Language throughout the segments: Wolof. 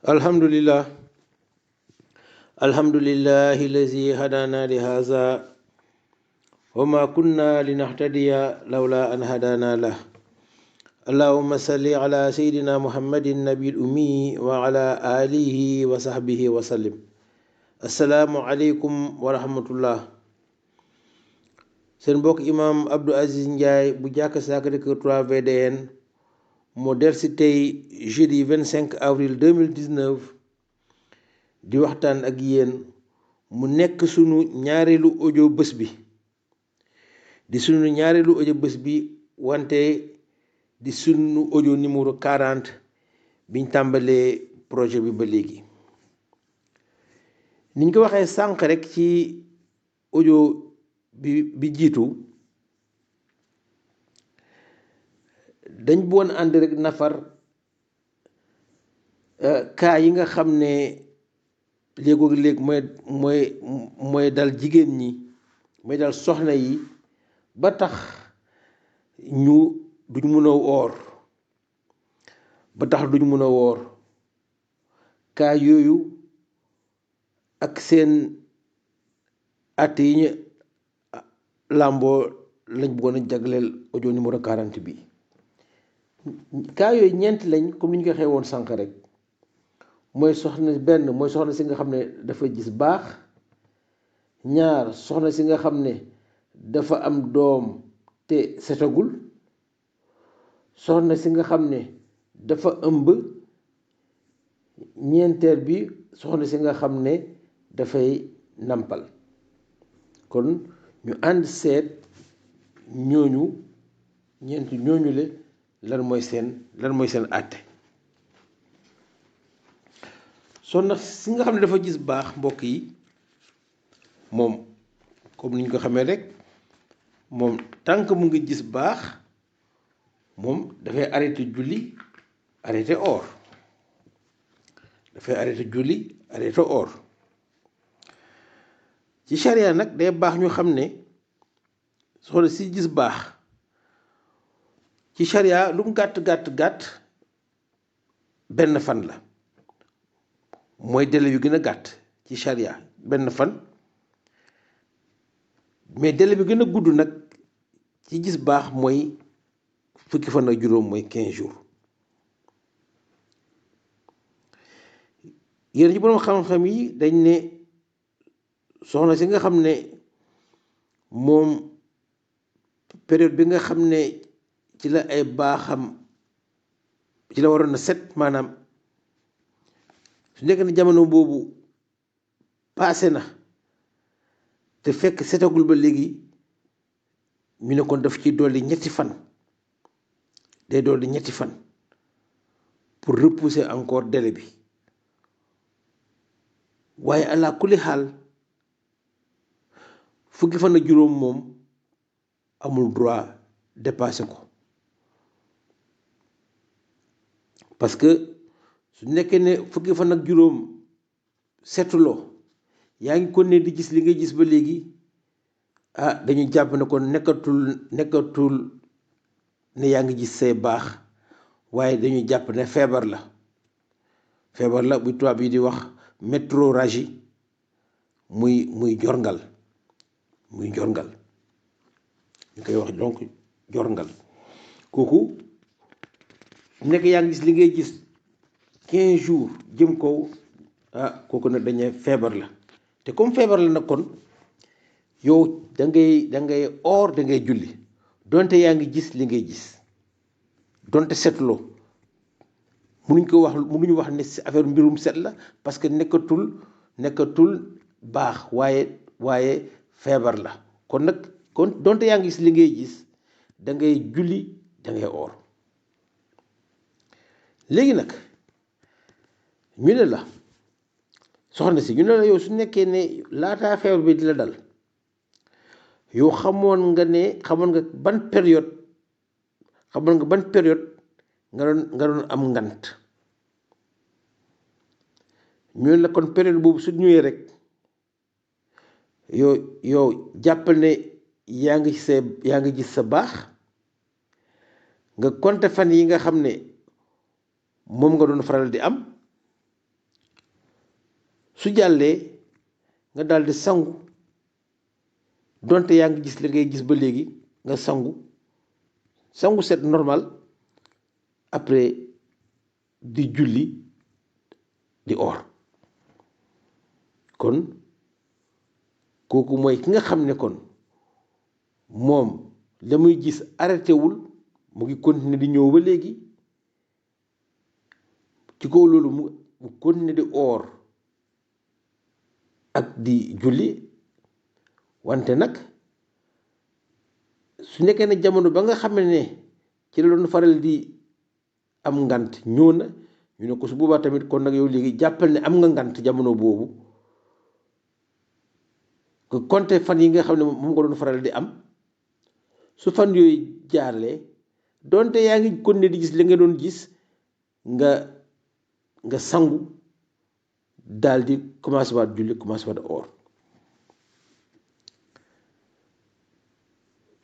alhamdulillah alhamdulillahi allazi hadana li hadha wa ma kunna linahtadiya lawla an hadana lah allahumma salli ala sayyidina muhammadin nabiyil ummi wa ala alihi wa sahbihi wa sallim. Assalaamu aleykum wa rahmatullah. Seen mbokk imam Abdou Aziz Ndiaye bu jàkk Sacré-Cœur 3 VDN moo delsi tey jeudi 25 avril 2019 di waxtaan ak yéen mu nekk sunu ñaareelu audio bés bi wante di sunu audio numéro 40 biñ tàmbalee projet bi ba léegi. niñ ko waxee sànq rek ci audio bi jiitu, dañ boon ànd rek nafar cas yi nga xam ne léegoo léeg mooy dal jigéen ñi, mooy dal soxna yi ba tax ñu duñ mën a woor cas yooyu ak seen àtte yi ñu làmboo lañ bëggoon a jagleel audio numéro 40 bi. cas yooyu ñeent lañ, comme ni ñu ko waxee woon sànq rek. mooy soxna si nga xam ne dafa gis baax. ñaar, soxna si nga xam ne dafa am doom te setagul. soxna si nga xam ne dafa ëmb. ñeenteel bi, soxna si nga xam ne dafay nampal. kon ñu ànd seet ñeent ñooñu le lan mooy seen àtte. soxna si nga xam ne dafa gis baax, mbokk yi, moom comme ni ñu ko xamee rek, moom tànk mu ngi gis baax, moom dafay arrêté julli, arrêté or. ci charia nag day baax ñu xam ne soxna si gis baax ci charia lu mu gàtt benn fan la, mooy délai yu gën a gàtt ci charia, benn fan. mais délai bi gën a gudd nag ci gis baax mooy fukki fan ak juróom, mooy 15 jours. yéen ci boroom xam-xam yi dañ ne soxna si nga xam ne moom période bi nga xam ne ci la ay baaxam ci la waroon a set, maanaam su nekk na jamono boobu paase na te fekk setagul ba léegi, ñu ne kon daf ci dolli ñetti fan. day dolli ñetti fan pour repousser encore délai bi. waaye ala kulli xaal fukki fan ak juróom moom amul droit dépasser ko, parce que su nekkee ne fukki fan ak juróom setuloo, yaa ngi ko ne di gis li ngay gis ba léegi, dañu jàpp ne kon nekkatul ne yaa ngi gis say baax, waaye dañuy jàpp ne feebar la bu tubaab yi di wax métrorragie, muy jorngal ñu koy wax donc jorngal. kooku nekk yaa ngi gis li ngay gis 15 jours jëm kaw, kooku nag dañuy feebar la. te comme feebar la nag, kon yow da ngay or, da ngay julli donte yaa ngi gis li ngay gis, donte setuloo. mënuñu wax ne si affaire mbirum set la, parce que nekkatul baax, waaye feebar la. kon donte yaa ngi gis li ngay gis, da ngay julli, da ngay or. léegi nag ñu ne la soxna si, ñu ne la yow su nekkee ne laataa feebar bi di la dal, yow xamoon nga ban période nga doon am ngant. ñu ne la kon période boobu su ñëwee rek, yow jàppal ne yaa ngi gis sa baax, nga compter fan yi nga xam ne moom nga doon faral di am, su jàllee nga daal di sangu donte yaa ngi gis li ngay gis ba léegi nga sangu set normal après di julli di or kon kooku mooy ki nga xam ne kon moom la muy gis arrêté wul mu ngi continuer di ñëw ba léegi ci kaw loolu mu continuer di or ak di julli wante nag su nekkee ne jamono ba nga xam ne ci la doon faral di am ngant ñëw na ñu ne ko su boobaa tamit kon nag yow léegi jàppal ne am nga ngant jamono boobu que compter fan yi nga xam ne moom nga doon faral di am su fan yooyu jaarlee donte yaa ngi continuer di gis li nga doon gis nga sangu daal di commencé waat julli commencé waat or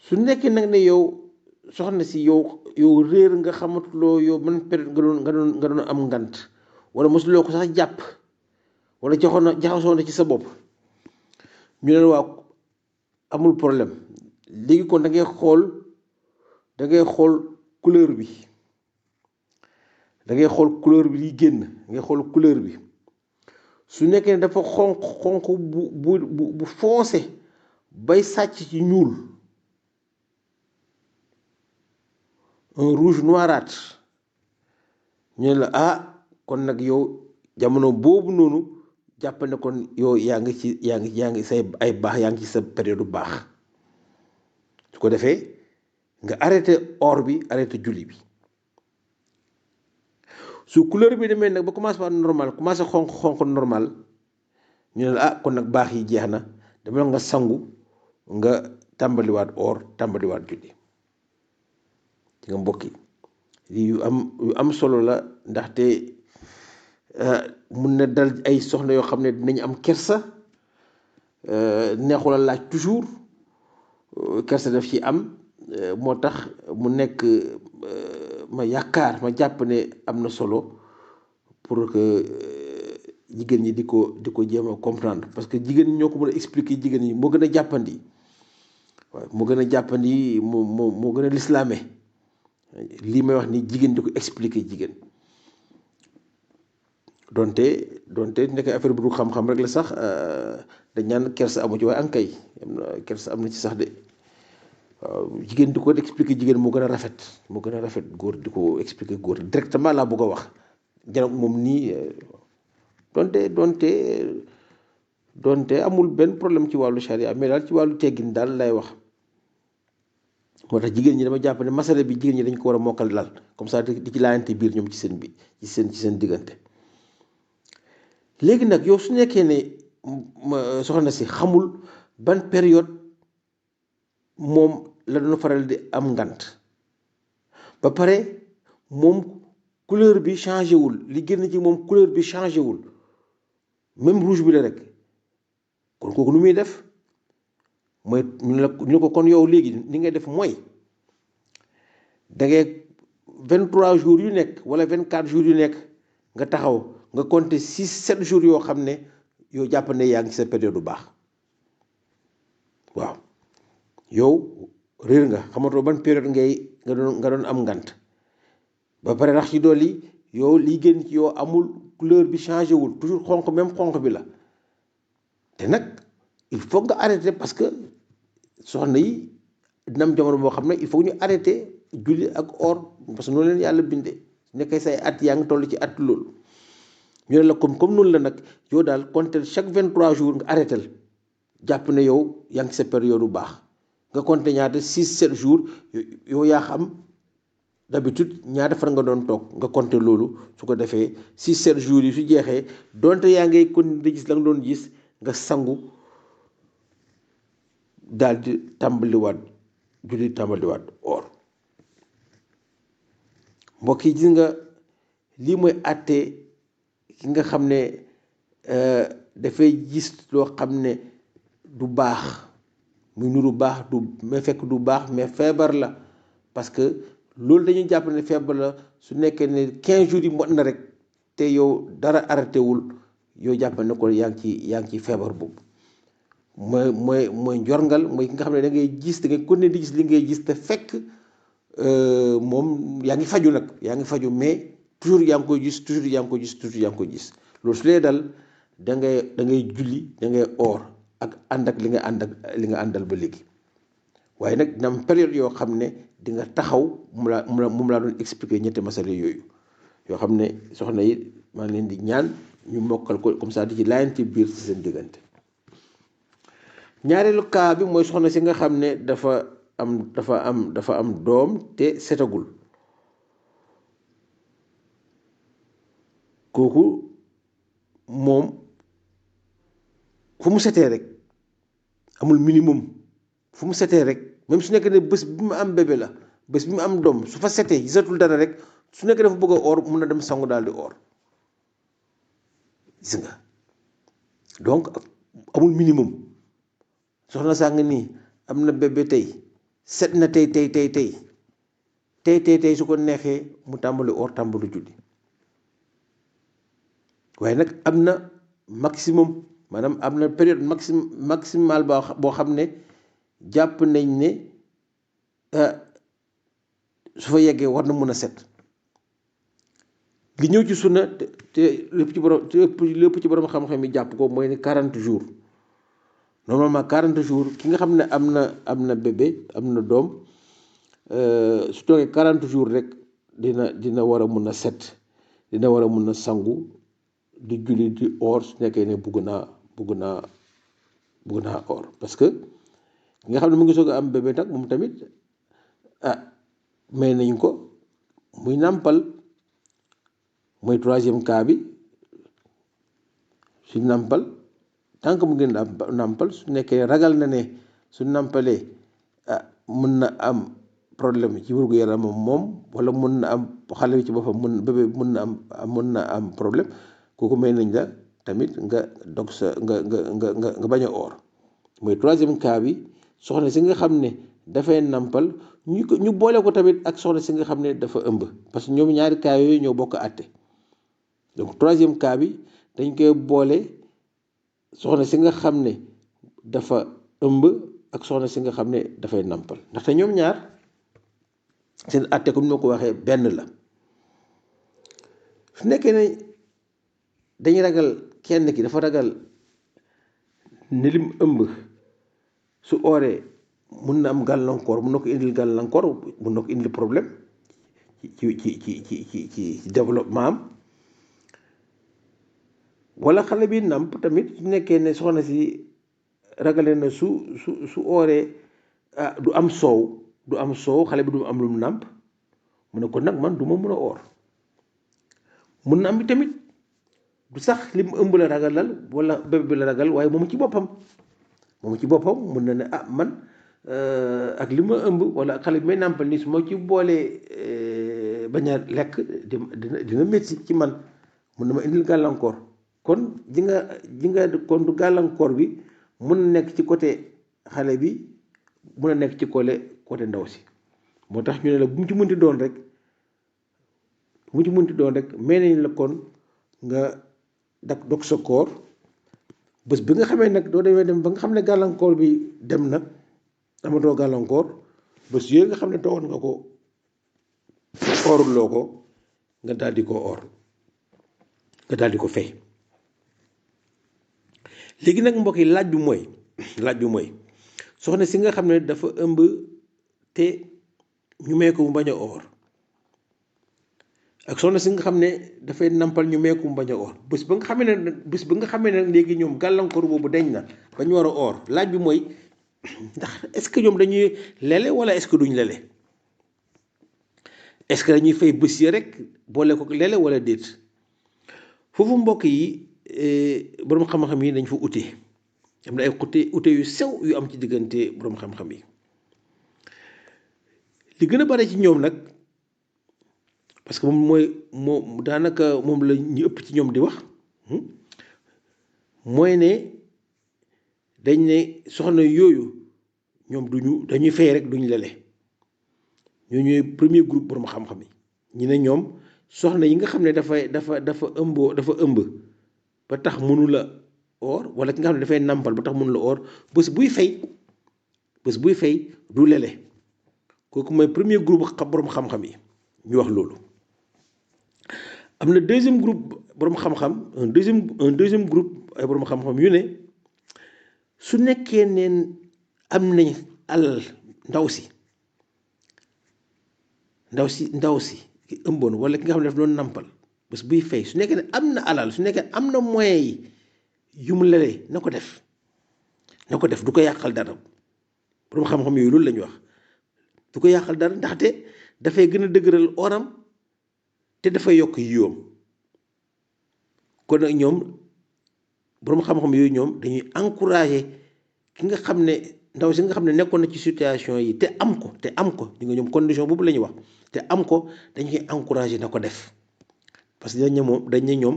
su nekkee nag ne yow soxna si yow réer nga xamatuloo yow man période nga doon am ngant wala mosuloo ko sax jàpp wala jaxasoo na ci sa bopp ñu ne waa amul problème léegi kon da ngay xool couleur bi liy génn da ngay xool couleur bi su nekkee ne dafa xonq bu foncé bay sàcc ci ñuul un rouge noirâtre ñu ne la kon nag yow jamono boobu noonu jàpp ne kon yow yaa ngi say ay baax yaa ngi ci sa période baax su ko defee nga arrêté or bi arrêté julli bi su couleur bi demee nag ba commencé par normal commencé xonq normal ñu ne la kon nag baax yi jeex na dama nga sangu nga tàmbaliwaat or tàmbaliwaat julli ci nga mbokk yi yu am solo la ndaxte mun na dal ay soxna yoo xam ne dinañ am kersa neexula laaj toujours kersa daf ci am moo tax mu nekk ma jàpp ne am na solo pour que jigéen ñi di ko jéem a comprendre parce que jigéen ñi ñoo ko mën a expliquer jigéen ñi moo gën a jàppandi waaw moo gën a jàppandi moo gën a lislaame lii may wax ni jigéen di ko expliquer jigéen donte nekk affaire bu du xam-xam rek la sax dañ naan kersa amu ci waaye ankay kersa am na ci sax de waaw jigéen di ko expliquer jigéen moo gën a rafet góor di ko expliquer góor directement laa bëgg a wax janoog moom nii donte amul benn problème ci wàllu charia mais daal ci wàllu teggin daal lay wax moo tax jigéen ñi dama jàpp ne masala bi jigéen ñi dañ ko war a mokkal daal comme ça di ci laayante biir ñoom ci seen diggante léegi nag yow su nekkee ne soxna si xamul ban période moom la doon faral di am ngant ba pare moom couleur bi changé wul li génn ci moom couleur bi changé wul même rouge bi la rek kon kooku nu muy def mooy ñu ko kon yow léegi ni ngay def mooy da ngay 23 jours yu nekk wala 24 jours yu nekk nga taxaw nga compter 6-7 jours yoo xam ne yow jàpp ne yaa ngi ci sa période bu baax waaw yow réer nga xamatoo ban période nga doon am ngant ba pare rax ci dolli yow liy génn ci yow amul couleur bi changé wul toujours xonq bi la te nag il faut nga arrêter parce que soxna yi dina am jamono boo xam ne il faut ñu arrêter julli ak or parce que noonu leen yàlla bindee su nekkee say at yaa ngi toll ci at loolu ñu ne la comme noonu la nag yow daal compter chaque 23 jours nga arrêtel jàpp ne yow yaa ngi sa période bu baax nga compter ñaata 6-7 jours yow yaa xam d'habitude ñaata fan nga doon toog nga compter loolu su ko defee 6-7 jours yi su jeexee donte yaa ngay continuer di gis la nga doon gis nga sangu daal di tàmbaliwaat julli tàmbaliwaat or mbokk yi gis nga lii mooy àtte ki nga xam ne dafay gis loo xam ne du baax muy nuru baax mais fekk du baax mais feebar la parce que loolu dañuy jàpp ne feebar la su nekkee ne 15 jours yi mot na rek te yow dara arrêté wul yow jàppal ne ko yaa ngi ci feebar boobu mooy njorngal mooy ki nga xam ne da ngay gis da ngay continuer di gis li ngay gis te fekk moom yaa ngi faju nag yaa ngi faju mais toujours yaa ngi koy gis toujours yaa ngi koy gis loolu su lee dal da ngay julli da ngay oor ak ànd ak li nga àndal ba léegi waaye nag dina am période yoo xam ne di nga taxaw mu laa doon expliquer ñetti masale yooyu yoo xam ne soxna yi maa ngi leen di ñaan ñu mokkal ko comme ça di ci laayante biir ci seen diggante. ñaareelu cas bi mooy soxna si nga xam ne dafa am doom te setagul kooku moom fu mu setee rek amul minimum fu mu setee rek même su nekkee ne bés bi mu am bébé la bés bi mu am doom su fa setee gisatul dara rek su nekkee dafa bëgg a oor mun na dem sangu daal di oor gis nga donc amul minimum soxna saa nga nii am na bébé tey set na tey su ko neexee mu tàmbali oor tàmbali julli waaye nag am na maximum maanaam am na période maximale boo xam ne jàpp nañ ne su fa yeggee war na mun a set li ñëw ci sunna te lépp ci borom xam-xam yi jàpp ko mooy ne 40 jours normalement 40 jours ki nga xam ne am na bébé am na doom su toogee 40 jours rek dina war a mun a set dina war a mun a sangu di julli di oor su nekkee ne bugg naa oor parce que ki nga xam ne mu ngi soog a am bébé nag moom tamit may nañ ko muy nàmpal mooy 3e cas bi su nàmpal tant que mu ngi nàmpal su nekkee ragal na ne su nàmpalee mun na am problème ci wérgu yaramam moom wala mun na am xale bi ci boppam bébé mun na am problème kooku may nañ la tamit nga dog sa nga bañ a oor mooy 3e cas bi soxna si nga xam ne dafay nàmpal ñu boole ko tamit ak soxna si nga xam ne dafa ëmb parce que ñoom ñaari cas yooyu ñoo bokk àtte donc 3e cas bi dañ koy boole soxna si nga xam ne dafa ëmb ak soxna si nga xam ne dafay nàmpal ndaxte ñoom ñaar seen àtte comme ni ma ko waxee benn la su nekkee ne dañuy ragal kenn ki dafa ragal ne lim ëmb su ooree mun na am gàllankoor mun na ko indil gàllankoor mun na ko indil problème ci développement am wala xale bi nàmp tamit su nekkee ne soxna si ragale na su ooree du am soow xale bi du am lu mu nàmp mu ne ko nag man du ma mun a oor mun na am bi tamit du sax li mu ëmb la ragalal wala bébé bi la ragal waaye moom ci boppam mun na ne man ak li ma ëmb wala xale bi may nàmpal nii su ma ci boolee bañ a lekk dina métti ci man mun na ma indil gàllankoor kon ji nga kon du gàllankoor bi mun na nekk ci côté xale bi mun na nekk ci côté ndaw si moo tax ñu ne la bu mu ci munti doon rek may nañ la kon nga dog sa koor bés bi nga xamee nag doo demee dem ba nga xam ne gàllankoor bi dem na amatoo gàllankoor bés yooyu nga xam ne toogoon nga ko ooruloo ko nga daal di ko oor nga daal di ko fay léegi nag mbokk yi laaj bi mooy soxna si nga xam ne dafa ëmb te ñu may ko mu bañ a oor ak soxna si nga xam ne dafay nampal ñu may ko mu bañ a oor bés ba nga xamee ne léegi ñoom gàllankoor boobu deñ na ba ñu war a oor laaj bi mooy ndax est-ce que ñoom dañuy lele wala est-ce que duñ lele est-ce que dañuy fay bés yi rek boole ko lele wala déet foofu mbokk yi boroom xam-xam yi dañ fa ute am na ay ute yu sew yu am ci diggante boroom xam-xam yi li gën a bare ci ñoom nag parce que moom daanaka moom la ñu ëpp ci ñoom di wax mooy ne dañ ne soxna yooyu ñoom dañuy fay rek duñ lele ñooy premier groupe borom xam-xam yi ñu ne ñoom soxna yi nga xam ne dafa ëmb ba tax mënu la or wala ki nga xam ne dafay nàmpal ba tax mënu la or bés buy fay du lele kooku mooy premier groupe borom xam-xam yi ñu wax loolu. am na deuxième groupe borom xam-xam un deuxième groupe ay borom xam-xam yu ne su nekkee ne am nañ alal ndaw si ki ëmboon wala ki nga xam ne daf doon nàmpal bés buy fay su nekkee ne am na alal su nekkee am na moyens yi yu mu lelee na ko def du ko yàqal dara borom xam-xam yooyu loolu la ñu wax du ko yàqal dara ndaxte dafay gën a dëgëral oram te dafay yokk yiwam kon nag ñoom borom xam-xam yooyu ñoom dañuy encourager ki nga xam ne ndaw si nga xam ne nekkoon na ci situation yi te am ko di nga ñoom condition boobu la ñuy wax te am ko dañuy encourager na ko def parce que dañ ne ñoom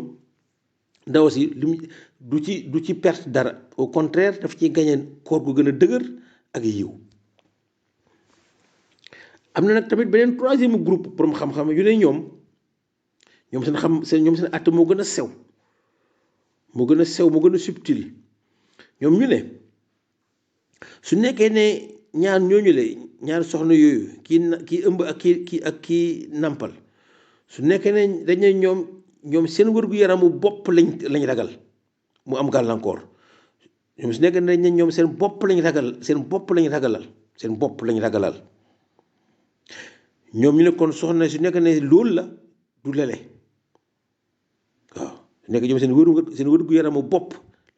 ndaw si du ci perte dara au contraire daf ciy gagné koor gu gën a dëgër ak yiw. am na nag tamit beneen troisième groupe borom xam-xam yu ne ñoom seen àtte moo gën a sew moo gën a subtil ñoom ñu ne su nekkee ne ñaar soxna yooyu kii ëmb ak kii nampal su nekkee ne dañ ne ñoom seen wér-gu-yaramu bopp lañ ragal mu am gàllankoor ñoom su nekkee ne dañ ne ñoom seen bopp lañ ragalal ñoom ñu ne kon soxna su nekkee ne loolu la du lele waaw su nekkee ñoom seen wér-gu-yaramu bopp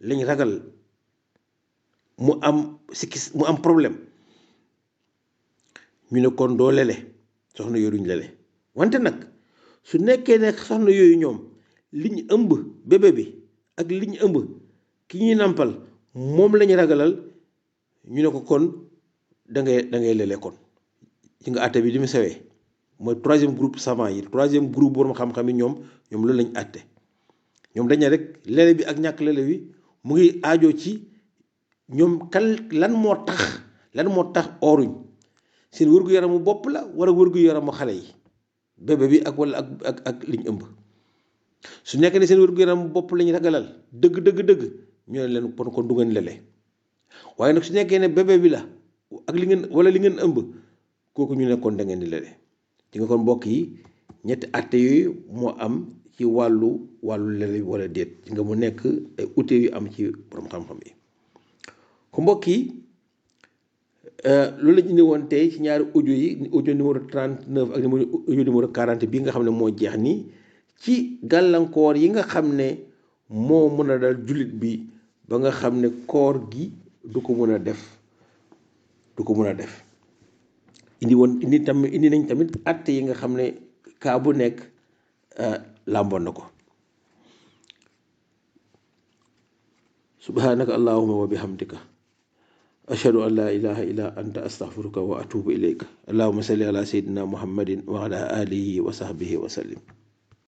lañ ragal mu am problème ñu ne kon doo lele soxna yooyu duñ lele wante nag su nekkee ne soxna yooyu ñoom liñ ëmb bébé bi ak liñ ëmb ki ñuy nàmpal moom lañu ragalal ñu ne ko kon da ngay lele kon ci nga àtte bi li mu sewee mooy troisième groupe savant yi troisième groupe borom xam-xam yi ñoom loolu lañ àtte ñoom dañ ne rek lele bi ak ñàkk lele bi mu ngi aajoo ci ñoom lan moo tax ooruñ seen wér-gu-yaramu bopp la wala wér-gu-yaramu xale yi bébé bi ak liñ ëmb su nekkee ne seen wér-gu-yaramu bopp lañ ragalal dëgg ñu ne leen kon du ngeen lele waaye nag su nekkee ne bébé bi la ak li ngeen ëmb kooku ñu ne kon da ngeen di lele ci nga kon mbokk yi ñetti àtte yooyu moo am ci wàllu lele bi wala déet ci nga mu nekk ay ute yu am ci borom xam-xam yi ko mbokk yi loolu lañ indi woon tey ci ñaari audio yi audio numéro 39 ak audio numéro 40 bi nga xam ne moo jeex nii ci gàllankoor yi nga xam ne moo mën a dal jullit bi ba nga xam ne koor gi du ko mën a def indi nañ tamit àtte yi nga xam ne kaa bu nekk làmboon na ko. subhanaka allahumma wa bihamdika ashhadu an la ilaha illa anta astaghfiruka wa atubu ilayka allahumma salli ala sayyidina muhammadin wa ala alihi wa sahbihi wa sallim.